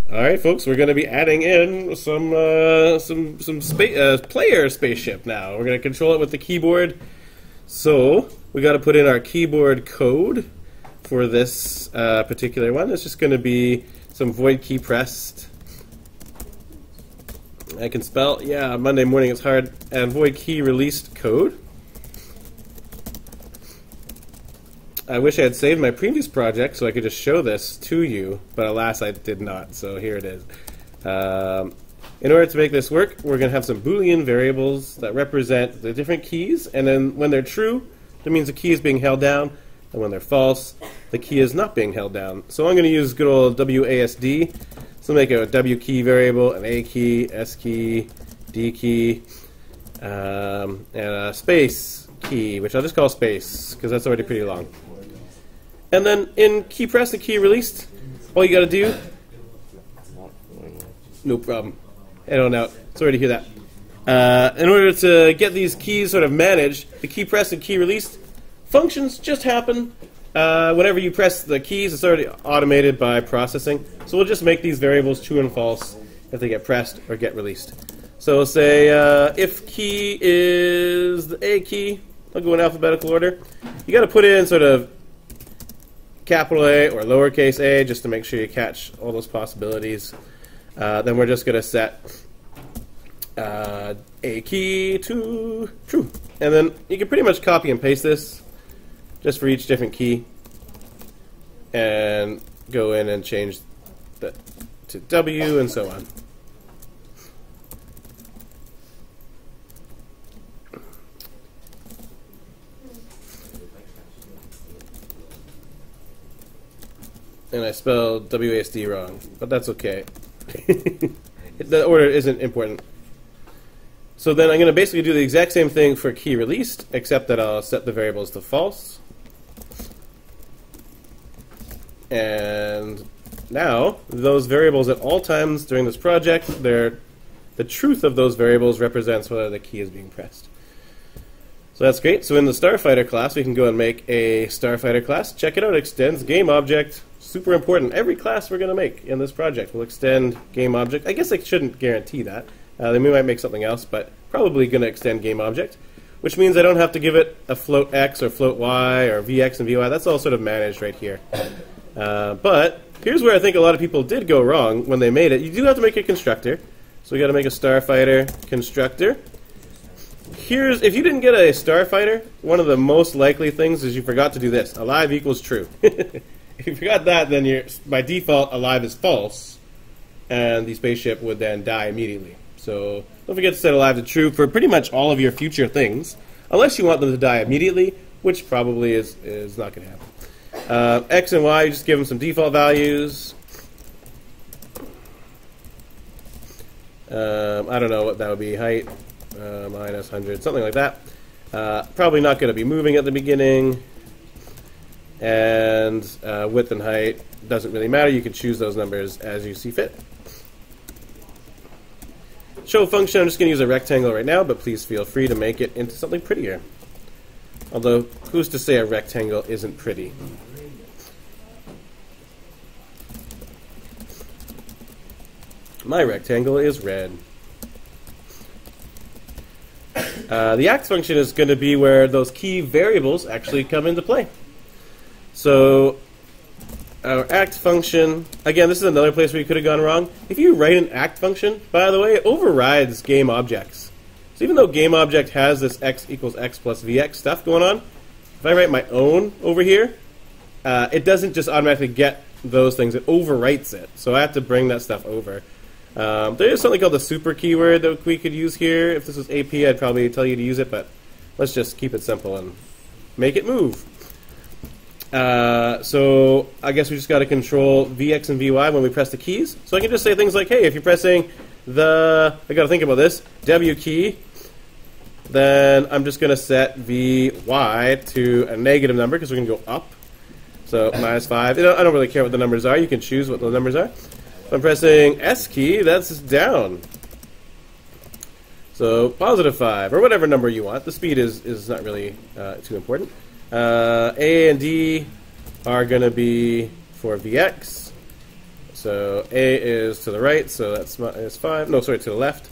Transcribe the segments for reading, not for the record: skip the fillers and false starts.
Alright folks, we're going to be adding in some player spaceship now. We're going to control it with the keyboard. So, we got to put in our keyboard code for this particular one. It's just going to be some void key pressed. I can spell, yeah, Monday morning is hard. And void key released code. I wish I had saved my previous project so I could just show this to you, but alas I did not, so here it is. In order to make this work, we're going to have some Boolean variables that represent the different keys, and then when they're true, that means the key is being held down, and when they're false, the key is not being held down. So I'm going to use good old WASD, so make a W key variable, an A key, S key, D key, and a space key, which I'll just call space, because that's already pretty long. And then in key pressed and key released, all you got to do, no problem, head on out, sorry to hear that. In order to get these keys sort of managed, the key pressed and key released functions just happen. Whenever you press the keys, it's already automated by processing. So we'll just make these variables true and false if they get pressed or get released. So we'll say if key is the A key, I'll go in alphabetical order. You got to put in sort of capital A or lowercase a just to make sure you catch all those possibilities. Then we're just going to set A key to true. And then you can pretty much copy and paste this just for each different key and go in and change that to W and so on. And I spelled WASD wrong, but that's okay. The order isn't important. So then I'm going to basically do the exact same thing for key released, except that I'll set the variables to false. And now, those variables at all times during this project, the truth of those variables represents whether the key is being pressed. So that's great. So in the starfighter class, we can go and make a starfighter class. Check it out, it extends game object. Super important. Every class we're going to make in this project will extend game object. I guess I shouldn't guarantee that. They might make something else, but probably going to extend game object, which means I don't have to give it a float x or float y or vx and vy. That's all sort of managed right here. But here's where I think a lot of people did go wrong when they made it. You do have to make a constructor. So we got to make a starfighter constructor. Here's, if you didn't get a starfighter, one of the most likely things is you forgot to do this. Alive equals true. If you forgot that, then by default, alive is false, and the spaceship would then die immediately. So don't forget to set alive to true for pretty much all of your future things, unless you want them to die immediately, which probably is not going to happen. X and Y, you just give them some default values. I don't know what that would be, height, minus 100, something like that. Probably not going to be moving at the beginning. And width and height doesn't really matter. You can choose those numbers as you see fit. Show function, I'm just going to use a rectangle right now, but please feel free to make it into something prettier. Although, who's to say a rectangle isn't pretty? My rectangle is red. The act function is going to be where those key variables actually come into play. So our act function, again, this is another place where you could have gone wrong. If you write an act function, by the way, it overrides game objects. So even though game object has this x equals x plus vx stuff going on, if I write my own over here, it doesn't just automatically get those things, it overwrites it. So I have to bring that stuff over. There is something called the super keyword that we could use here. If this was AP, I'd probably tell you to use it, but let's just keep it simple and make it move. So I guess we just got to control Vx and Vy when we press the keys. So I can just say things like, hey, if you're pressing I got to think about this, W key, then I'm just going to set Vy to a negative number because we're going to go up. So minus 5. I don't really care what the numbers are. You can choose what the numbers are. If I'm pressing S key, that's down. So positive 5, or whatever number you want. The speed is not really too important. A and D are going to be for Vx. So A is to the right, so that's -5. No, sorry, to the left,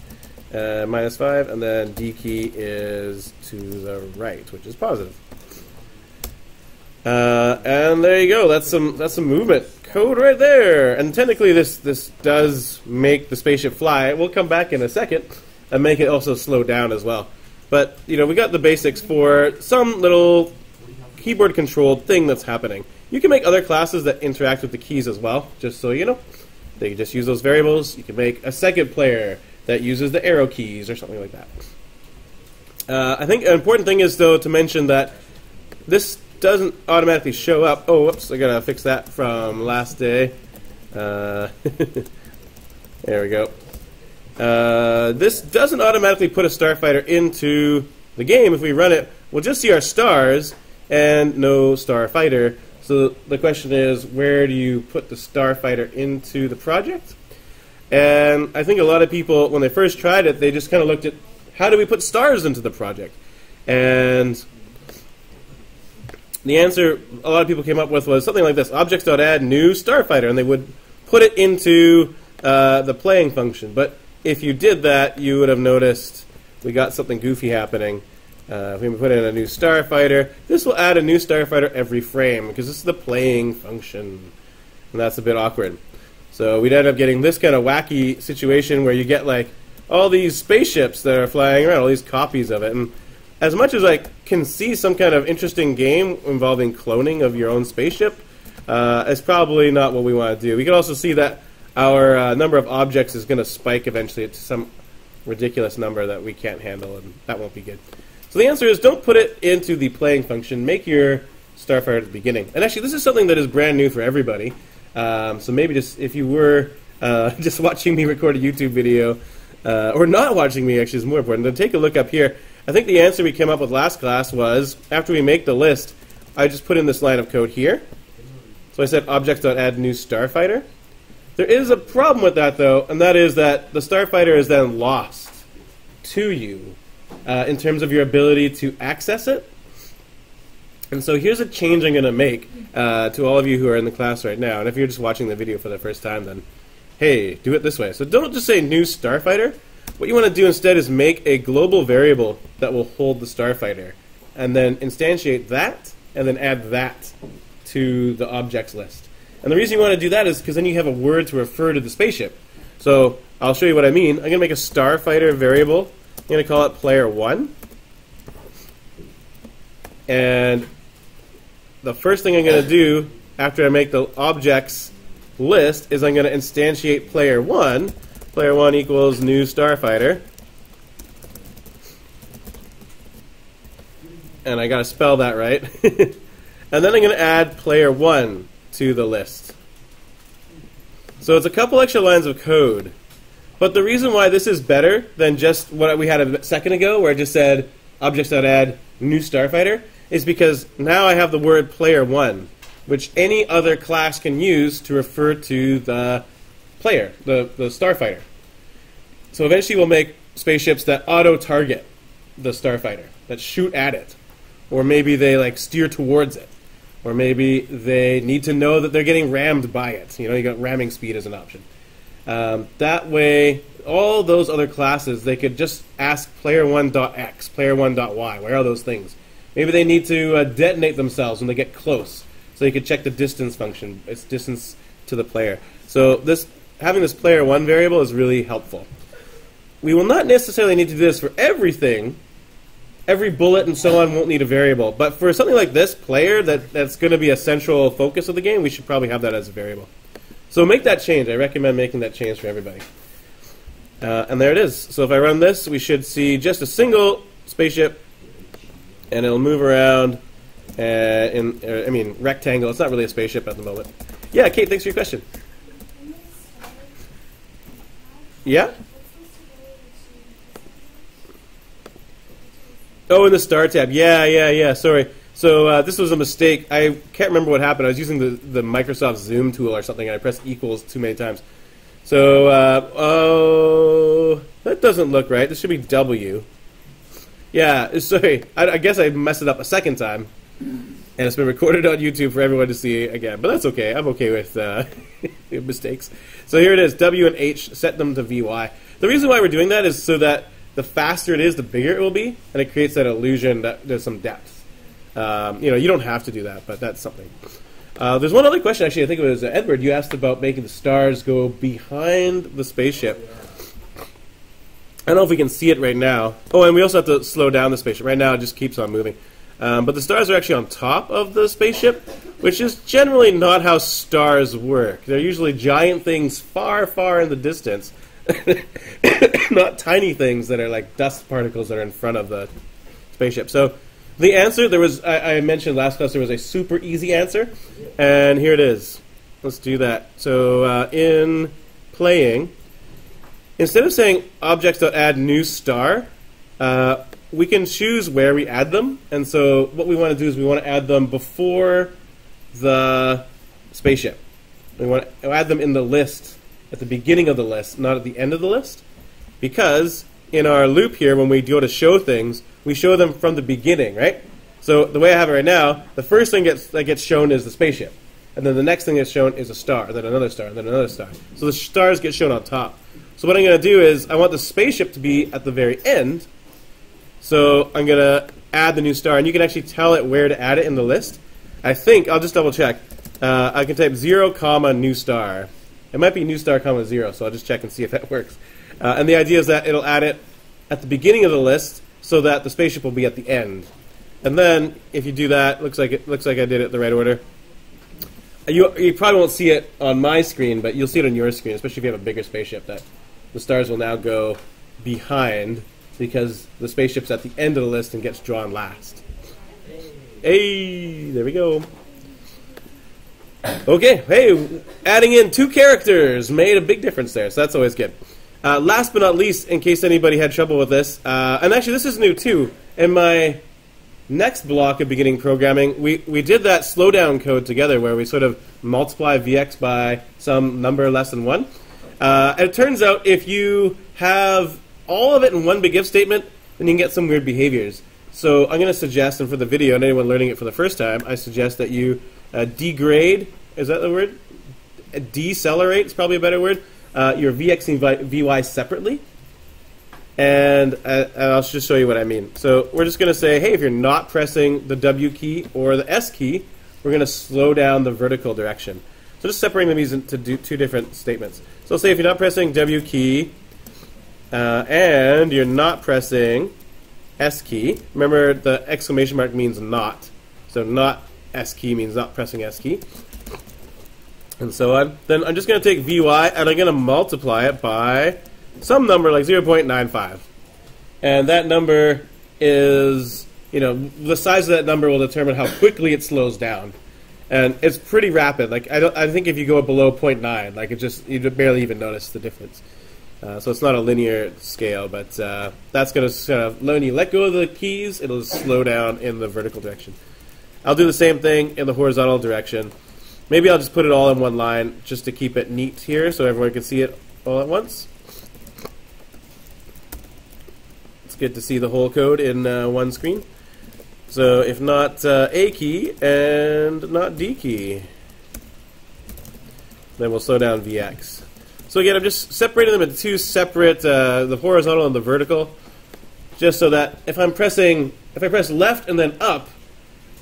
-5, and then D key is to the right, which is positive. And there you go. That's some movement code right there. And technically, this does make the spaceship fly. We'll come back in a second and make it also slow down as well. But we got the basics for some little keyboard controlled thing that's happening. You can make other classes that interact with the keys as well. Just so you know, they can just use those variables. You can make a second player that uses the arrow keys or something like that. I think an important thing is though to mention that this doesn't automatically show up. Oh, whoops, I gotta fix that from last day. There we go. This doesn't automatically put a starfighter into the game. If we run it, we'll just see our stars and no starfighter. So the question is, where do you put the starfighter into the project? And I think a lot of people, when they first tried it, they just kind of looked at, how do we put stars into the project? And the answer a lot of people came up with was something like this: objects.add new starfighter, and they would put it into the playing function. But if you did that, you would have noticed we got something goofy happening. If we put in a new starfighter, this will add a new starfighter every frame, because this is the playing function, and that's a bit awkward. So we'd end up getting this kind of wacky situation where you get like all these spaceships that are flying around, all these copies of it. And as much as I can see some kind of interesting game involving cloning of your own spaceship, it's probably not what we want to do. We can also see that our number of objects is going to spike eventually to some ridiculous number that we can't handle, and that won't be good. So the answer is, don't put it into the playing function. Make your starfighter at the beginning. And actually, this is something that is brand new for everybody. So maybe just if you were just watching me record a YouTube video, or not watching me, actually is more important, then take a look up here. I think the answer we came up with last class was, after we make the list, I just put in this line of code here. So I said objects.add new starfighter. There is a problem with that, though, and that is that the starfighter is then lost to you in terms of your ability to access it. And so here's a change I'm going to make to all of you who are in the class right now. And if you're just watching the video for the first time, then hey, do it this way. So don't just say new starfighter. What you want to do instead is make a global variable that will hold the starfighter, and then instantiate that, and then add that to the objects list. And the reason you want to do that is because then you have a word to refer to the spaceship. So I'll show you what I mean. I'm going to make a starfighter variable. I'm going to call it player1. And the first thing I'm going to do after I make the objects list is I'm going to instantiate player1. Player1 equals new starfighter. And I got to spell that right. And then I'm going to add player1 to the list. So it's a couple extra lines of code. But the reason why this is better than just what we had a second ago, where I just said objects.add new starfighter, is because now I have the word player1, which any other class can use to refer to the player, the starfighter. So eventually we'll make spaceships that auto-target the starfighter, that shoot at it. Or maybe they like steer towards it. Or maybe they need to know that they're getting rammed by it. You know, you got ramming speed as an option. That way, all those other classes, they could just ask player1.x, player1.y, where are those things? Maybe they need to detonate themselves when they get close. So you could check the distance function, its distance to the player. So having this player1 variable is really helpful. We will not necessarily need to do this for everything. Every bullet and so on won't need a variable. But for something like this, player, that's going to be a central focus of the game, we should probably have that as a variable. So make that change. I recommend making that change for everybody. And there it is. So if I run this, we should see just a single spaceship, and it'll move around rectangle. It's not really a spaceship at the moment. Yeah, Kate, thanks for your question. Yeah? Oh, in the Star tab. Yeah. Sorry. So this was a mistake. I can't remember what happened. I was using the Microsoft Zoom tool or something, and I pressed equals too many times. So, that doesn't look right. This should be W. Yeah, sorry. I guess I messed it up a second time, and it's been recorded on YouTube for everyone to see again. But that's okay. I'm okay with mistakes. So here it is, W and H, set them to VY. The reason why we're doing that is so that the faster it is, the bigger it will be, and it creates that illusion that there's some depth. You don't have to do that, but that's something. There's one other question, actually. I think it was Edward. You asked about making the stars go behind the spaceship. I don't know if we can see it right now. Oh, and we also have to slow down the spaceship. Right now, it just keeps on moving. But the stars are actually on top of the spaceship, which is generally not how stars work. They're usually giant things far, far in the distance, not tiny things that are like dust particles that are in front of the spaceship. So the answer, I mentioned last class there was a super easy answer, and here it is. Let's do that. So in playing, instead of saying objects.add new star, we can choose where we add them. And so what we want to do is we want to add them before the spaceship. We want to add them in the list at the beginning of the list, not at the end of the list. Because in our loop here, when we go to show things, we show them from the beginning, right? So the way I have it right now, the first thing that gets shown is the spaceship. And then the next thing that's shown is a star, and then another star, and then another star. So the stars get shown on top. So what I'm going to do is I want the spaceship to be at the very end. So I'm going to add the new star, and you can actually tell it where to add it in the list. I think, I'll just double check. I can type 0, new star. It might be new star, 0, so I'll just check and see if that works. And the idea is that it'll add it at the beginning of the list so that the spaceship will be at the end. And then if you do that, looks like I did it the right order. You probably won't see it on my screen, but you'll see it on your screen, especially if you have a bigger spaceship, that the stars will now go behind because the spaceship's at the end of the list and gets drawn last. Hey, there we go. Okay, hey, adding in 2 characters made a big difference there, so that's always good. Last but not least, in case anybody had trouble with this, and actually this is new too, in my next block of beginning programming, we did that slowdown code together where we sort of multiply Vx by some number less than 1. And it turns out if you have all of it in one big if statement, then you can get some weird behaviors. So I'm going to suggest, and for the video and anyone learning it for the first time, I suggest that you degrade, is that the word? Decelerate is probably a better word, your Vx and Vy separately. And I'll just show you what I mean. So we're just going to say, hey, if you're not pressing the W key or the S key, we're going to slow down the vertical direction. So just separating these into 2 different statements. So say if you're not pressing W key and you're not pressing S key, remember the exclamation mark means not. So not S key means not pressing S key. And so on. Then I'm just going to take Vy and I'm going to multiply it by some number like 0.95. And that number is, the size of that number will determine how quickly it slows down. And it's pretty rapid. Like I think if you go below 0.9, like you barely even notice the difference. So it's not a linear scale, but that's going to kind of, when you let go of the keys, it'll slow down in the vertical direction. I'll do the same thing in the horizontal direction. Maybe I'll just put it all in one line just to keep it neat here so everyone can see it all at once. It's good to see the whole code in one screen. So if not A key and not D key, then we'll slow down Vx. So again, I'm just separating them into 2 separate, the horizontal and the vertical, just so that if I press left and then up,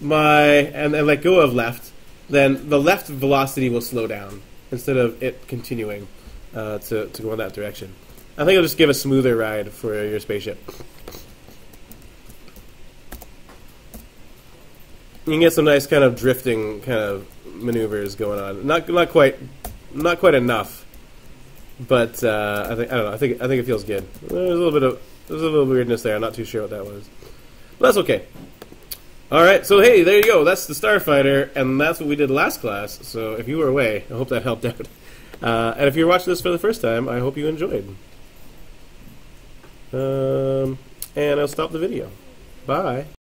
and let go of left, then the left velocity will slow down instead of it continuing to go in that direction. I think it'll just give a smoother ride for your spaceship. You can get some nice kind of drifting kind of maneuvers going on. Not quite enough, but I don't know. I think it feels good. There's a little weirdness there. I'm not too sure what that was, but that's okay. All right, so hey, there you go. That's the Starfighter, and that's what we did last class. So if you were away, I hope that helped out. And if you're watching this for the first time, I hope you enjoyed. And I'll stop the video. Bye.